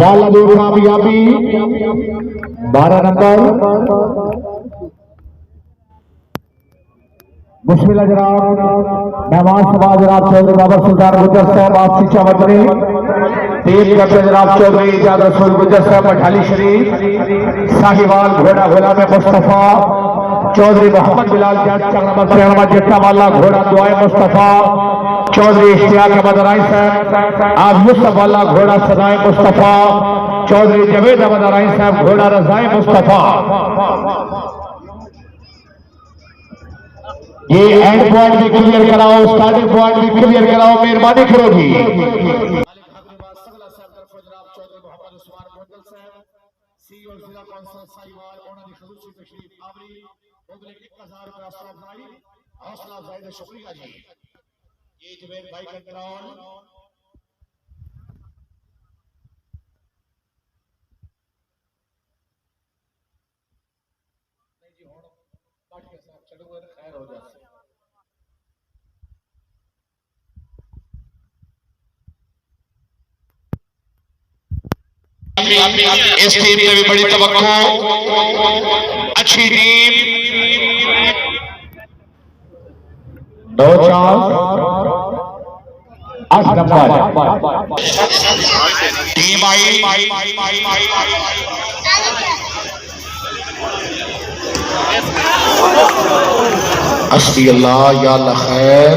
या लदूर कामयाबी 12 नंबर। बिस्मिल्लाह जनाब, मेहमान सभा जनाब चौधरी बाबर सुल्तान गुजर साहब आपसी चौधरी, टीम कैप्टन जनाब चौधरी इजाद रसूल गुजर साहब मठाली शरीफ, साहिवाल घोड़ा घोड़ा में मुस्तफा चौधरी मोहम्मद बिलाल जट चंगमा जट्टा वाला घोड़ा दुआए मुस्तफा चौधरी इश्तियाक अहमद राय साहब, आज मुस्तफा वाला घोड़ा सदाए मुस्तफा चौधरी जवेद अहमद राय साहब घोड़ा रजाए मुस्तफा। ये एंड पॉइंट भी क्लियर कराओ, स्टार्टिंग पॉइंट भी क्लियर कराओ, मेहरबानी करोगी। हौसला अफजाई शुक्रिया जी। ये जुबैर भाई कंट्रोल जी हुण काट के साथ चलूगा तो खैर हो जाए। इस टीम ने भी बड़ी तवक्को, अच्छी टीम 2-4 8 नंबर टीम आई। अस्सी अल्लाह या अल्लाह खैर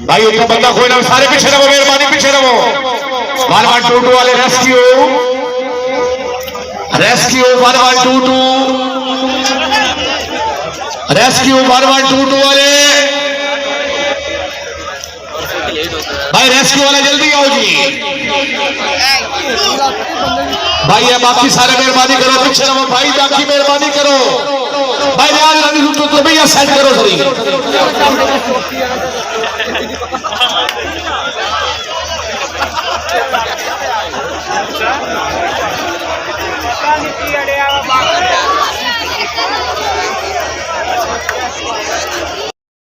भाई, उनका बंदा कोई ना, सारे पीछे रहो, मेहरबानी पीछे रहो। 1122 वाले रेस्क्यू रेस्क्यू 1122 रेस्क्यू 1122 वाले भाई, रेस्क्यू वाले जल्दी आओ जी भाई। ये बाकी सारे मेहरबानी करो, पीछे रहो भाई, बाकी मेहरबानी करो भाई, तो भैया सेट करो सही।